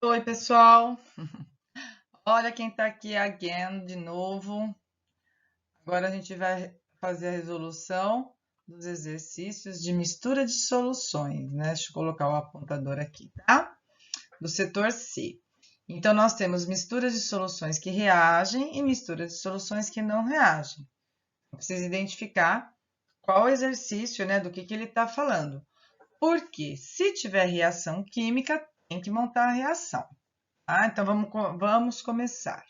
Oi, pessoal. Olha quem está aqui again de novo. Agora a gente vai fazer a resolução dos exercícios de mistura de soluções, né? Deixa eu colocar o apontador aqui, tá? Do setor C. Então, nós temos misturas de soluções que reagem e misturas de soluções que não reagem. Precisa identificar qual exercício, né? Do que ele está falando. Porque se tiver reação química, tem que montar a reação. Então, vamos começar.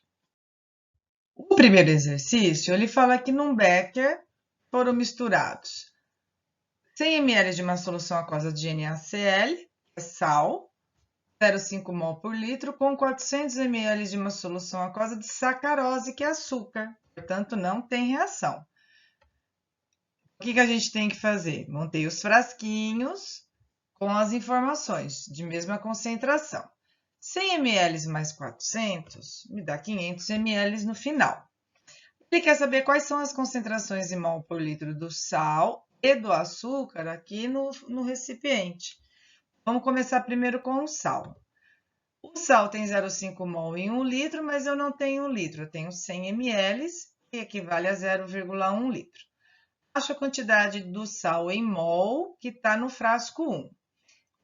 O primeiro exercício, ele fala que num becker foram misturados 100 ml de uma solução aquosa de NaCl, que é sal, 0,5 mol por litro, com 400 ml de uma solução aquosa de sacarose, que é açúcar. Portanto, não tem reação. O que a gente tem que fazer? Montei os frasquinhos com as informações de mesma concentração. 100 ml mais 400 me dá 500 ml no final. Ele quer saber quais são as concentrações em mol por litro do sal e do açúcar aqui no recipiente. Vamos começar primeiro com o sal. O sal tem 0,5 mol em 1 litro, mas eu não tenho 1 litro, eu tenho 100 ml, que equivale a 0,1 litro. Acho a quantidade do sal em mol que está no frasco 1.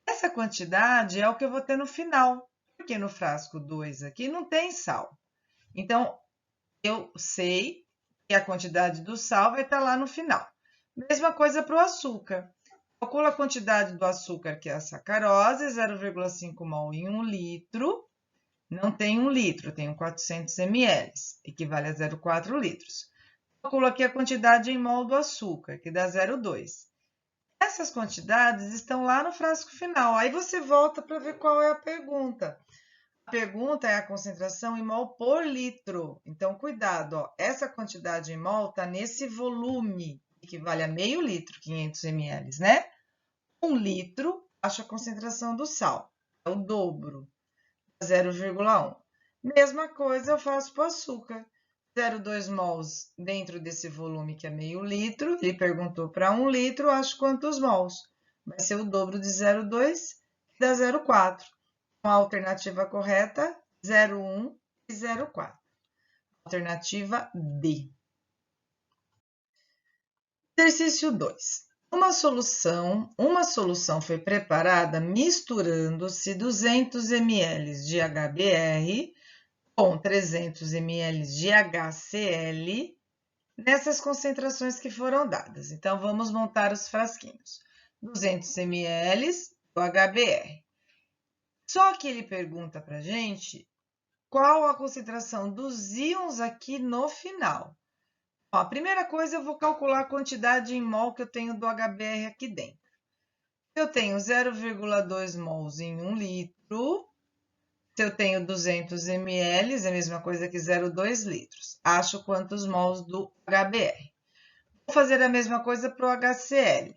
Essa quantidade é o que eu vou ter no final, porque no frasco 2 aqui não tem sal. Então, eu sei que a quantidade do sal vai estar lá no final. Mesma coisa para o açúcar. Calcula a quantidade do açúcar, que é a sacarose, 0,5 mol em 1 litro. Não tem 1 litro, tem 400 ml, equivale a 0,4 litros. Calcula aqui a quantidade em mol do açúcar, que dá 0,2. Essas quantidades estão lá no frasco final. Aí você volta para ver qual é a pergunta. A pergunta é a concentração em mol por litro. Então, cuidado, ó, essa quantidade em mol está nesse volume, que equivale a meio litro, 500 ml, né? 1 litro, acho a concentração do sal, é o dobro, 0,1. Mesma coisa eu faço para o açúcar. 0,2 mols dentro desse volume, que é meio litro. Ele perguntou para 1 litro, acho quantos mols. Vai ser o dobro de 0,2, que dá 0,4. A alternativa correta, 0,1 e 0,4. Alternativa D. Exercício 2. Uma solução foi preparada misturando-se 200 ml de HBr com 300 ml de HCl nessas concentrações que foram dadas. Então, vamos montar os frasquinhos. 200 ml do HBr. Só que ele pergunta para a gente qual a concentração dos íons aqui no final. Ó, a primeira coisa, eu vou calcular a quantidade em mol que eu tenho do HBr aqui dentro. Eu tenho 0,2 mols em 1 litro. Se eu tenho 200 ml, é a mesma coisa que 0,2 litros. Acho quantos mols do HBr. Vou fazer a mesma coisa para o HCl.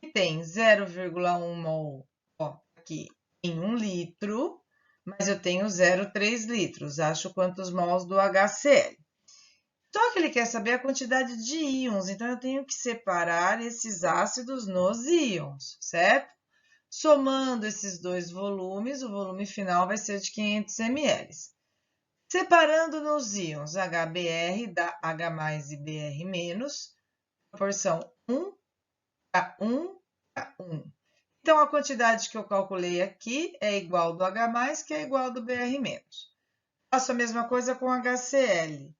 Que tem 0,1 mol aqui em 1 litro, mas eu tenho 0,3 litros. Acho quantos mols do HCl. Só que ele quer saber a quantidade de íons, então eu tenho que separar esses ácidos nos íons, certo? Somando esses dois volumes, o volume final vai ser de 500 ml. Separando nos íons, HBr dá H+ e Br-, proporção 1 para 1 para 1. Então, a quantidade que eu calculei aqui é igual do H+, que é igual do Br-. Faço a mesma coisa com HCl.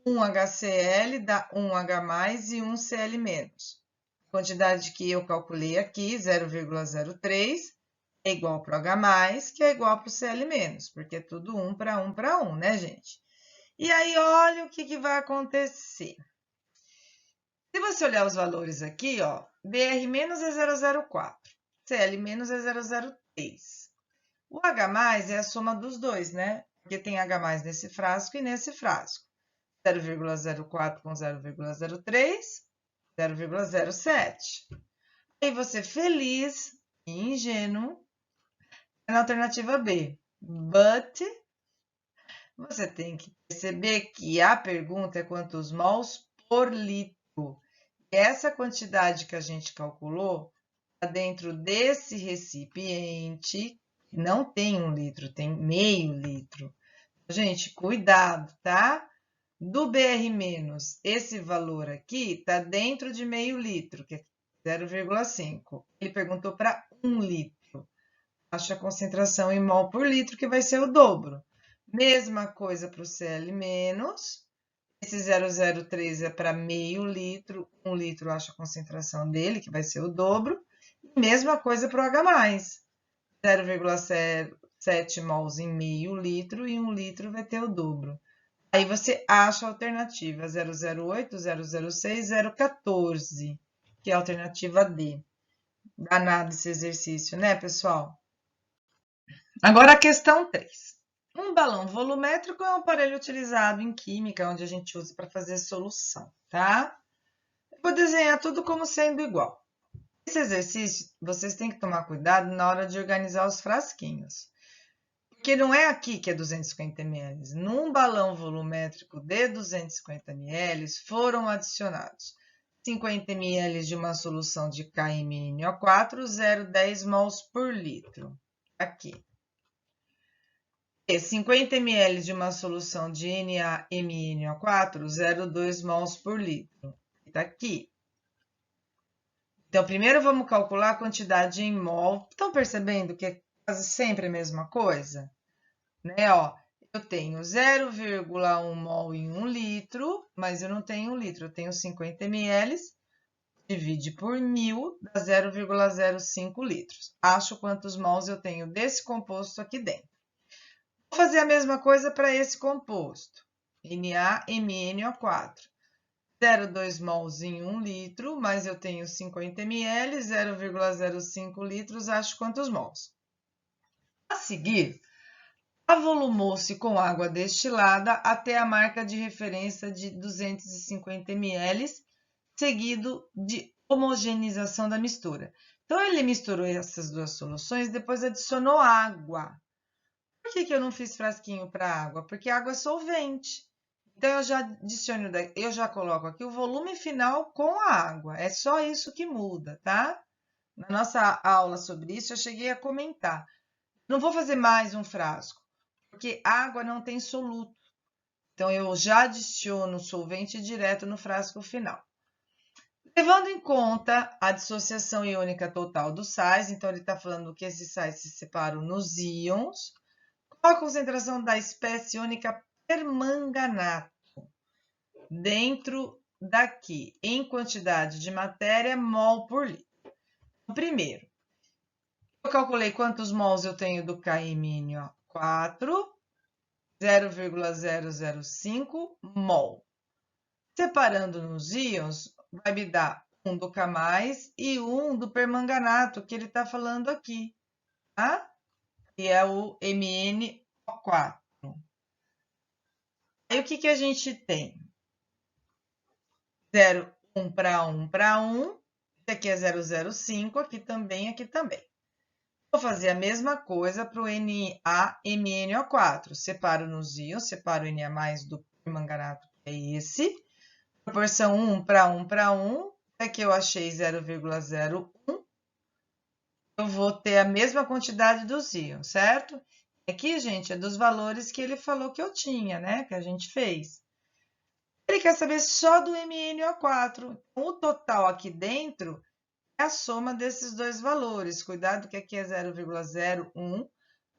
1 HCl dá 1 H+ e 1 Cl-. A quantidade que eu calculei aqui, 0,03, é igual para o H+, que é igual para o Cl-, porque é tudo 1 para 1 para 1, né, gente? E aí, olha o que vai acontecer. Se você olhar os valores aqui, ó, Br- é 0,04, Cl- é 0,03. O H+ é a soma dos dois, né? Porque tem H+ nesse frasco e nesse frasco. 0,04 com 0,03, 0,07. Aí você, feliz e ingênuo, na alternativa B. But você tem que perceber que a pergunta é quantos mols por litro. E essa quantidade que a gente calculou está dentro desse recipiente, Não tem 1 litro, tem meio litro. Gente, cuidado, tá? Do BR-, esse valor aqui está dentro de meio litro, que é 0,5. Ele perguntou para 1 litro. Acha a concentração em mol por litro, que vai ser o dobro. Mesma coisa para o Cl-. Esse 0,03 é para meio litro. 1 litro acha a concentração dele, que vai ser o dobro. E mesma coisa para o H+. 0,7 mols em meio litro e 1 litro vai ter o dobro. Aí você acha a alternativa 008, 006, 014, que é a alternativa D. Danado esse exercício, né, pessoal? Agora a questão 3. Um balão volumétrico é um aparelho utilizado em química, onde a gente usa para fazer solução, tá? Eu vou desenhar tudo como sendo igual. Esse exercício, vocês têm que tomar cuidado na hora de organizar os frasquinhos. Porque não é aqui que é 250 ml. Num balão volumétrico de 250 ml, foram adicionados 50 ml de uma solução de KMnO4, 0,10 mols por litro. Aqui. E 50 ml de uma solução de NaMnO4, 0,2 mols por litro. Está aqui. Então, primeiro vamos calcular a quantidade em mol. Estão percebendo que é quase sempre a mesma coisa? Né? Ó, eu tenho 0,1 mol em 1 litro, mas eu não tenho 1 litro, eu tenho 50 ml, divide por 1000, dá 0,05 litros. Acho quantos mols eu tenho desse composto aqui dentro. Vou fazer a mesma coisa para esse composto, NaMnO4. 0,2 mols em 1 litro, mas eu tenho 50 ml, 0,05 litros, acho quantos mols. A seguir, avolumou-se com água destilada até a marca de referência de 250 ml, seguido de homogeneização da mistura. Então, ele misturou essas duas soluções e depois adicionou água. Por que eu não fiz frasquinho para água? Porque a água é solvente. Então, eu já adiciono, eu já coloco aqui o volume final com a água. É só isso que muda, tá? Na nossa aula sobre isso, eu cheguei a comentar. Não vou fazer mais um frasco, porque água não tem soluto. Então, eu já adiciono o solvente direto no frasco final. Levando em conta a dissociação iônica total dos sais, então ele está falando que esses sais se separam nos íons. Qual a concentração da espécie iônica permanganato dentro daqui, em quantidade de matéria, mol por litro? Primeiro, eu calculei quantos mols eu tenho do KMnO4, 0,005 mol. Separando nos íons, vai me dar um do K+, e um do permanganato, que ele está falando aqui, tá? Que é o MnO4. Aí, o que a gente tem? 0, 1 para 1 para 1. Esse aqui é 0,05, aqui também, aqui também. Vou fazer a mesma coisa para o NaMnO4. Separo nos íons, separo o Na+ do permanganato, que é esse. Proporção 1 para 1 para 1. Aqui eu achei 0,01. Eu vou ter a mesma quantidade dos íons, certo? Aqui, gente, é dos valores que ele falou que eu tinha, né? Que a gente fez. Ele quer saber só do MnO4. O total aqui dentro é a soma desses dois valores. Cuidado que aqui é 0,01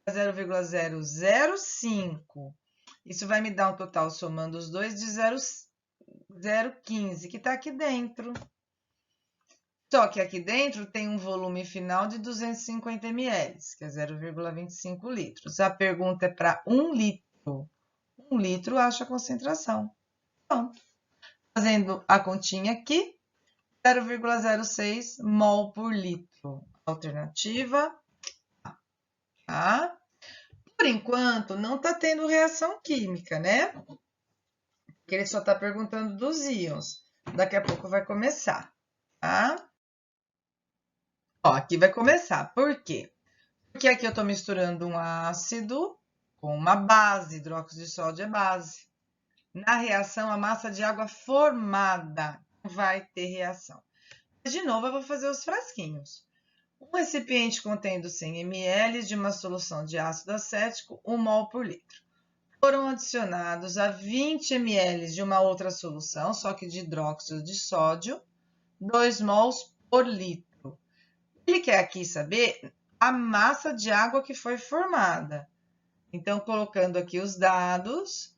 a 0,005. Isso vai me dar um total somando os dois de 0,015, que está aqui dentro. Só que aqui dentro tem um volume final de 250 ml, que é 0,25 litros. A pergunta é para 1 litro. 1 litro acha a concentração. Então, fazendo a continha aqui, 0,06 mol por litro. Alternativa A. Tá? Por enquanto, não está tendo reação química, né? Porque ele só está perguntando dos íons. Daqui a pouco vai começar, tá? Ó, aqui vai começar. Por quê? Porque aqui eu estou misturando um ácido com uma base, hidróxido de sódio é base. Na reação, a massa de água formada vai ter reação. De novo, eu vou fazer os frasquinhos. Um recipiente contendo 100 ml de uma solução de ácido acético, 1 mol por litro. Foram adicionados a 20 ml de uma outra solução, só que de hidróxido de sódio, 2 mols por litro. Ele quer aqui saber a massa de água que foi formada. Então, colocando aqui os dados,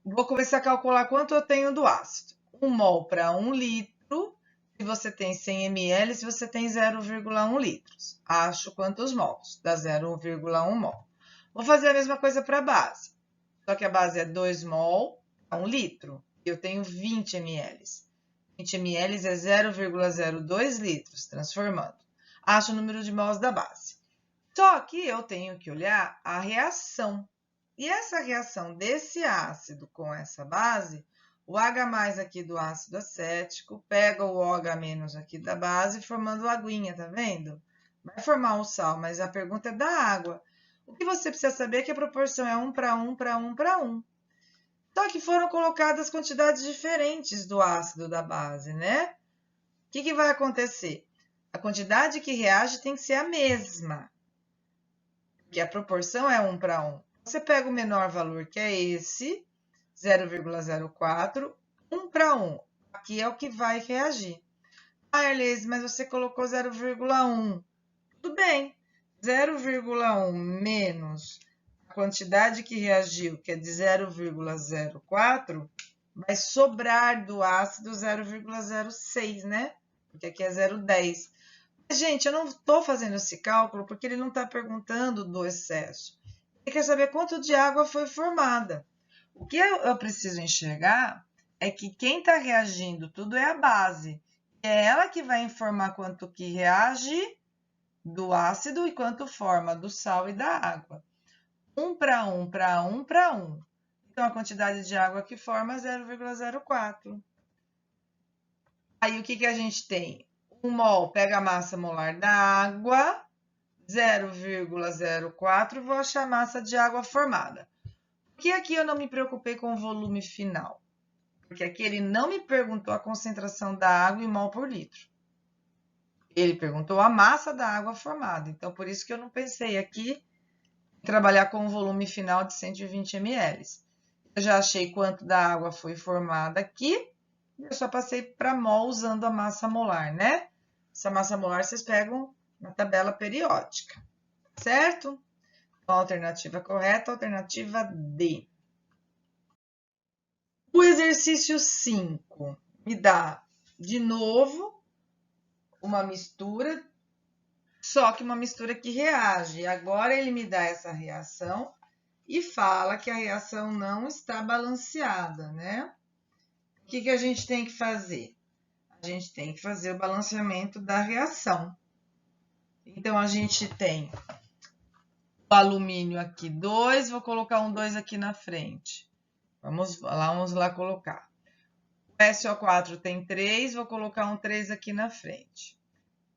vou começar a calcular quanto eu tenho do ácido. 1 mol para 1 litro, se você tem 100 ml, se você tem 0,1 litros. Acho quantos mols? Dá 0,1 mol. Vou fazer a mesma coisa para a base. Só que a base é 2 mol a 1 litro. E eu tenho 20 ml. 20 ml é 0,02 litros, transformando. Acho o número de mols da base. Só que eu tenho que olhar a reação. E essa reação desse ácido com essa base, o H+ aqui do ácido acético pega o OH- aqui da base, formando aguinha, tá vendo? Vai formar um sal, mas a pergunta é da água. O que você precisa saber é que a proporção é 1 para 1 para 1 para 1. Só que foram colocadas quantidades diferentes do ácido da base, né? O que vai acontecer? A quantidade que reage tem que ser a mesma, porque a proporção é 1 para 1. Você pega o menor valor, que é esse, 0,04, 1 para 1. Aqui é o que vai reagir. Ah, Elise, mas você colocou 0,1. Tudo bem. 0,1 menos a quantidade que reagiu, que é de 0,04, vai sobrar do ácido 0,06, né? Porque aqui é 0,10. Gente, eu não estou fazendo esse cálculo porque ele não está perguntando do excesso. Ele quer saber quanto de água foi formada. O que eu preciso enxergar é que quem está reagindo tudo é a base. É ela que vai informar quanto que reage do ácido e quanto forma do sal e da água. 1 para 1 para 1 para 1. Então, a quantidade de água que forma é 0,04. Aí, o que a gente tem? 1 mol pega a massa molar da água, 0,04, vou achar a massa de água formada. Por que aqui eu não me preocupei com o volume final? Porque aqui ele não me perguntou a concentração da água em mol por litro. Ele perguntou a massa da água formada. Então, por isso que eu não pensei aqui em trabalhar com o volume final de 120 ml. Eu já achei quanto da água foi formada aqui. Eu só passei para mol usando a massa molar, né? Essa massa molar vocês pegam na tabela periódica, certo? Então, a alternativa correta, alternativa D. O exercício 5 me dá, de novo, uma mistura, só que uma mistura que reage. Agora, ele me dá essa reação e fala que a reação não está balanceada, né? O que a gente tem que fazer? A gente tem que fazer o balanceamento da reação. Então, a gente tem o alumínio aqui, 2, vou colocar um 2 aqui na frente. Vamos lá colocar. O SO4 tem 3, vou colocar um 3 aqui na frente.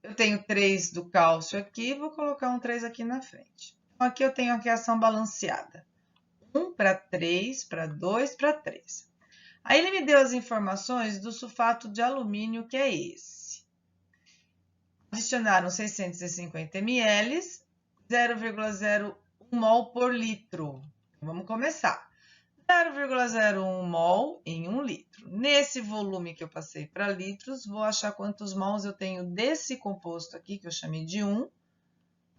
Eu tenho 3 do cálcio aqui, vou colocar um 3 aqui na frente. Então, aqui eu tenho a reação balanceada. 1 para 3, para 2, para 3. Aí ele me deu as informações do sulfato de alumínio, que é esse. Adicionaram 650 ml, 0,01 mol por litro. Vamos começar. 0,01 mol em 1 litro. Nesse volume que eu passei para litros, vou achar quantos mols eu tenho desse composto aqui, que eu chamei de 1,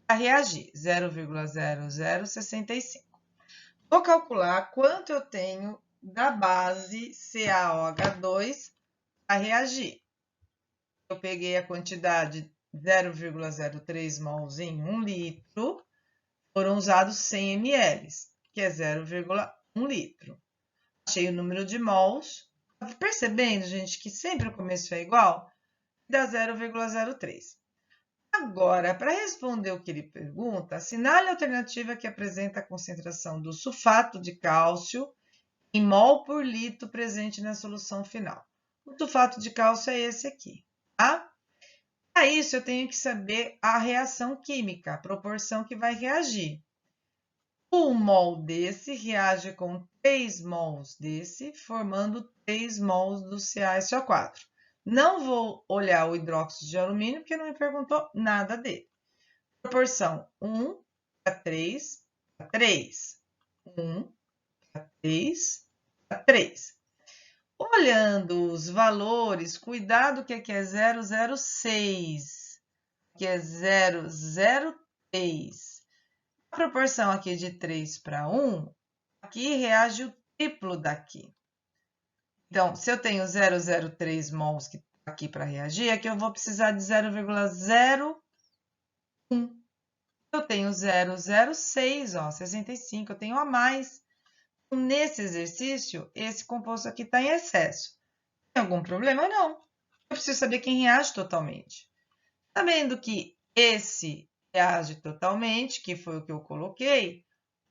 para reagir. 0,0065. Vou calcular quanto eu tenho da base CaOH2 para reagir. Eu peguei a quantidade 0,03 mols em 1 litro, foram usados 100 ml, que é 0,1 litro. Achei o número de mols. Tá percebendo, gente, que sempre o começo é igual? Dá 0,03. Agora, para responder o que ele pergunta, assinale a alternativa que apresenta a concentração do sulfato de cálcio em mol por litro presente na solução final. O sulfato de cálcio é esse aqui, tá? Para isso, eu tenho que saber a reação química, a proporção que vai reagir. 1 mol desse reage com 3 mols desse, formando 3 mols do CaSO4. Não vou olhar o hidróxido de alumínio, porque não me perguntou nada dele. Proporção 1 para 3 para 3. 1 para 3 para 3. Olhando os valores, cuidado que aqui é 006, aqui é 003. A proporção aqui de 3 para 1, aqui reage o triplo daqui. Então, se eu tenho 003 mols aqui para reagir, aqui eu vou precisar de 0,01. Eu tenho 006, ó, 65, eu tenho a mais. Nesse exercício, esse composto aqui está em excesso. Tem algum problema? Não. Eu preciso saber quem reage totalmente. Sabendo que esse reage totalmente, que foi o que eu coloquei,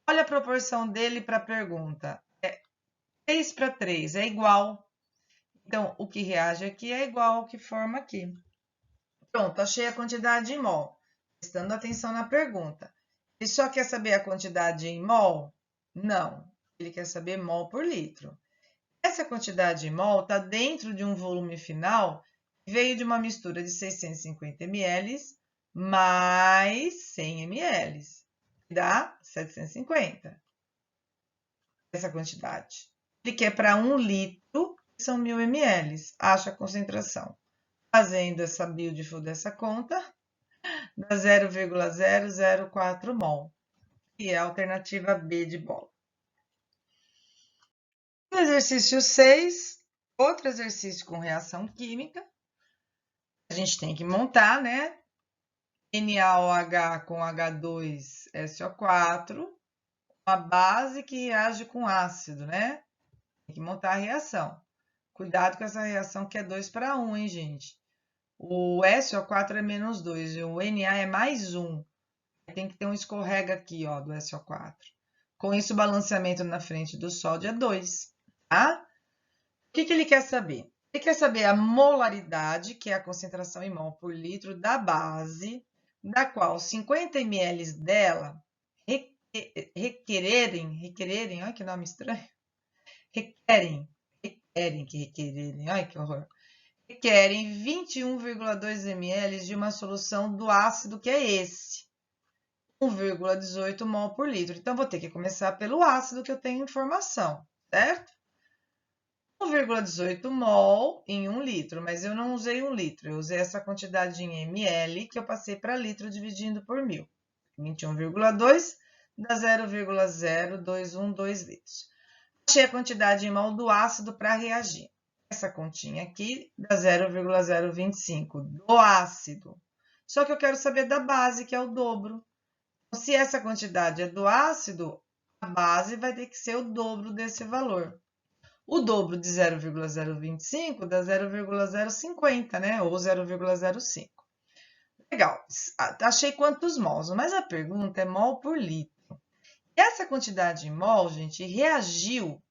olha a proporção dele para a pergunta. 3 para 3 é igual. Então, o que reage aqui é igual ao que forma aqui. Pronto, achei a quantidade em mol. Prestando atenção na pergunta. Ele só quer saber a quantidade em mol? Não. Ele quer saber mol por litro. Essa quantidade em mol está dentro de um volume final que veio de uma mistura de 650 ml mais 100 ml. Dá 750. Essa quantidade. Ele quer para 1 litro, que são 1000 ml. Acha a concentração. Fazendo essa beautiful dessa conta, dá 0,004 mol, que é a alternativa B de bola. No exercício 6, outro exercício com reação química. A gente tem que montar, né? NaOH com H2SO4, uma base que reage com ácido, né? Tem que montar a reação. Cuidado com essa reação que é 2 para 1, hein, gente? O SO4 é menos 2 e o Na é mais 1. Tem que ter um escorrega aqui, ó, do SO4. Com isso, o balanceamento na frente do sódio é 2, tá? O que ele quer saber? Ele quer saber a molaridade, que é a concentração em mol por litro da base, da qual 50 ml dela requererem, olha que nome estranho, requerem, olha que horror, requerem 21,2 ml de uma solução do ácido que é esse, 1,18 mol por litro. Então, vou ter que começar pelo ácido que eu tenho informação, certo? 1,18 mol em 1 litro, mas eu não usei 1 litro, eu usei essa quantidade em ml que eu passei para litro dividindo por 1000. 21,2 dá 0,0212 litros. Achei a quantidade em mol do ácido para reagir. Essa continha aqui dá 0,025 do ácido. Só que eu quero saber da base, que é o dobro. Então, se essa quantidade é do ácido, a base vai ter que ser o dobro desse valor. O dobro de 0,025 dá 0,050, né? Ou 0,05. Legal, achei quantos mols, mas a pergunta é mol por litro. E essa quantidade em mol, gente, reagiu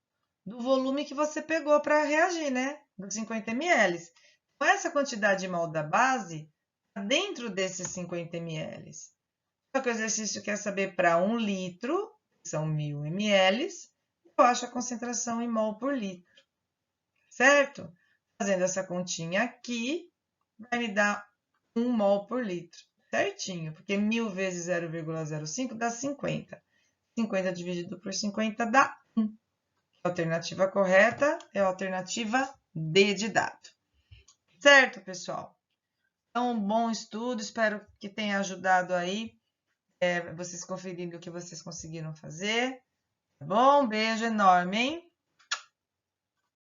do volume que você pegou para reagir, né? Dos 50 ml. Então, essa quantidade em mol da base está dentro desses 50 ml. Só que o exercício quer saber para 1 litro, que são 1000 ml, eu acho a concentração em mol por litro, certo? Fazendo essa continha aqui, vai me dar 1 mol por litro, certinho, porque 1000 vezes 0,05 dá 50. 50 dividido por 50 dá 1. A alternativa correta é a alternativa D de dado. Certo, pessoal? Então, bom estudo, espero que tenha ajudado aí vocês conferirem o que vocês conseguiram fazer. Tá bom? Beijo enorme, hein?